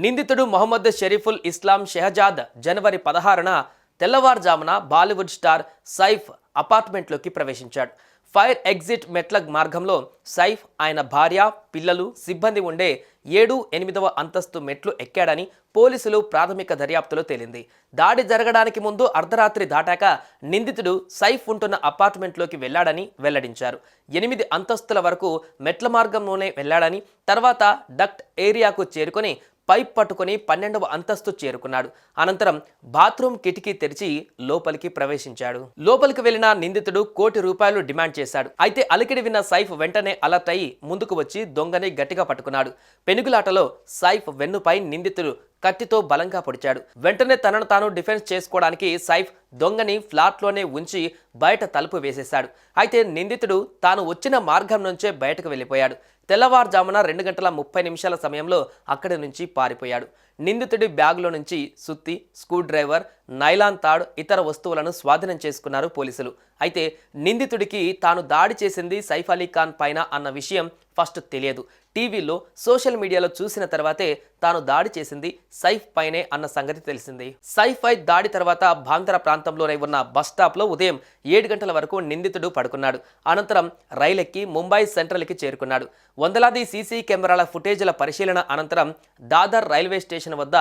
నిందితుడు మొహమ్మద్ షరీఫుల్ ఇస్లాం షెహజాద్ జనవరి 16న తెల్లవారుజామున బాలీవుడ్ స్టార్ సైఫ్ అపార్ట్మెంట్లోకి ప్రవేశించాడు. ఫైర్ ఎగ్జిట్ మెట్ల మార్గంలో సైఫ్ ఆయన భార్య, పిల్లలు, సిబ్బంది ఉండే 7-8వ అంతస్తు మెట్లు ఎక్కాడని పోలీసులు ప్రాథమిక దర్యాప్తులో తేలింది. దాడి జరగడానికి ముందు అర్ధరాత్రి దాటాక నిందితుడు సైఫ్ ఉంటున్న అపార్ట్మెంట్లోకి వెళ్లాడని వెల్లడించారు. 8 అంతస్తుల వరకు మెట్ల మార్గంలోనే వెళ్లాడని, తర్వాత డక్ట్ ఏరియాకు చేరుకొని పైప్ పట్టుకుని 12వ అంతస్తు చేరుకున్నాడు. అనంతరం బాత్రూమ్ కిటికీ తెరిచి లోపలికి ప్రవేశించాడు. లోపలికి వెళ్లిన నిందితుడు ₹1 కోటి డిమాండ్ చేశాడు. అయితే అలికిడి విన్న సైఫ్ వెంటనే అలర్ట్ అయి ముందుకు వచ్చి దొంగని గట్టిగా పట్టుకున్నాడు. పెనుగులాటలో సైఫ్ వెన్నుపై నిందితుడు కత్తితో బలంగా పొడిచాడు. వెంటనే తనను తాను డిఫెన్స్ చేసుకోవడానికి సైఫ్ దొంగని ఫ్లాట్లోనే ఉంచి బయట తలుపు వేసేశాడు. అయితే నిందితుడు తాను వచ్చిన మార్గం నుంచే బయటకు వెళ్ళిపోయాడు. తెల్లవారుజామున 2:30 సమయంలో అక్కడి నుంచి పారిపోయాడు. నిందితుడి బ్యాగులో నుంచి సుత్తి, స్క్రూ డ్రైవర్, నైలాన్ తాడ్, ఇతర వస్తువులను స్వాధీనం చేసుకున్నారు పోలీసులు. అయితే నిందితుడికి తాను దాడి చేసింది సైఫ్ అలీ ఖాన్ పైన అన్న విషయం ఫస్ట్ తెలియదు. టీవీలో, సోషల్ మీడియాలో చూసిన తర్వాతే తాను దాడి చేసింది సైఫ్ పైనే అన్న సంగతి తెలిసింది. సైఫ్ పై దాడి తర్వాత బాంద్రా ప్రాంతంలోనే ఉన్న బస్ స్టాప్లో ఉదయం 7 గంటల వరకు నిందితుడు పడుకున్నాడు. అనంతరం రైలెక్కి ముంబై సెంట్రల్కి చేరుకున్నాడు. వందలాది సీసీ కెమెరాల ఫుటేజీల పరిశీలన అనంతరం దాదర్ రైల్వే స్టేషన్ వద్ద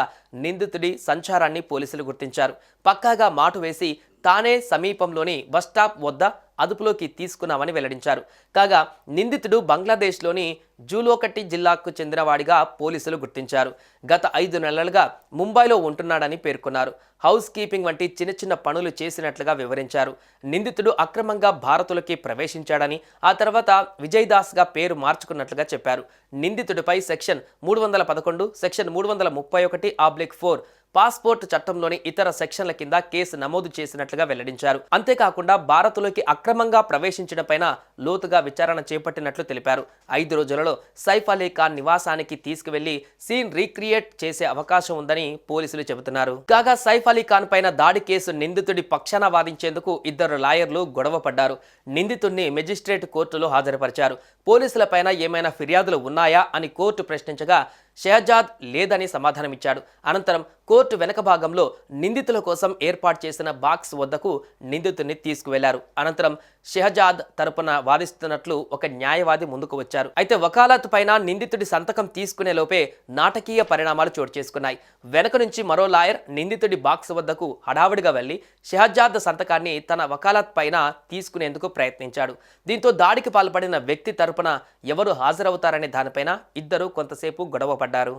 నిందితుడి సంచారాన్ని పోలీసులు గుర్తించారు. పక్కాగా మాటు వేసి తానే సమీపంలోని బస్ స్టాప్ వద్ద అదుపులోకి తీసుకున్నామని వెల్లడించారు. కాగా నిందితుడు బంగ్లాదేశ్లోని జూలోకట్టి జిల్లాకు చెందినవాడిగా పోలీసులు గుర్తించారు. గత 5 నెలలుగా ముంబైలో ఉంటున్నాడని పేర్కొన్నారు. హౌస్ కీపింగ్ వంటి చిన్న చిన్న పనులు చేసినట్లుగా వివరించారు. నిందితుడు అక్రమంగా భారత్లోకి ప్రవేశించాడని, ఆ తర్వాత విజయ్ దాస్గా పేరు మార్చుకున్నట్లుగా చెప్పారు. నిందితుడిపై సెక్షన్ 311, సెక్షన్ 331/4 పాస్పోర్ట్ చట్టంలోని ఇతర సెక్షన్ల కింద కేసు నమోదు చేసినట్లుగా వెల్లడించారు. అంతేకాకుండా భారత్లోకి అక్రమంగా ప్రవేశించడంపైన లోతుగా విచారణ చేపట్టినట్లు తెలిపారు. 5 రోజులలో సైఫ్ అలీ ఖాన్ నివాసానికి తీసుకువెళ్లి సీన్ రీక్రియేట్ చేసే అవకాశం ఉందని పోలీసులు చెబుతున్నారు. కాగా సైఫ్ అలీ ఖాన్ పైన దాడి కేసు నిందితుడి పక్షాన వాదించేందుకు 2 లాయర్లు గొడవ పడ్డారు. నిందితుడిని మెజిస్ట్రేట్ కోర్టులో హాజరుపరిచారు. పోలీసులపైన ఏమైనా ఫిర్యాదులు ఉన్నాయా అని కోర్టు ప్రశ్నించగా షెహజాద్ లేదని సమాధానమిచ్చాడు. అనంతరం కోర్టు వెనక భాగంలో నిందితుల కోసం ఏర్పాటు చేసిన బాక్స్ వద్దకు నిందితుడిని తీసుకువెళ్లారు. అనంతరం షెహజాద్ తరపున వాదిస్తున్నట్లు ఒక న్యాయవాది ముందుకు వచ్చారు. అయితే వకాలత్ పైన నిందితుడి సంతకం తీసుకునే లోపే నాటకీయ పరిణామాలు చోటు చేసుకున్నాయి. వెనక నుంచి మరో లాయర్ నిందితుడి బాక్స్ వద్దకు హడావుడిగా వెళ్లి షెహజాద్ సంతకాన్ని తన వకాలత్ పైన తీసుకునేందుకు ప్రయత్నించాడు. దీంతో దాడికి పాల్పడిన వ్యక్తి తరపున ఎవరు హాజరవుతారనే దానిపైన ఇద్దరు కొంతసేపు గొడవ పడ్డారు.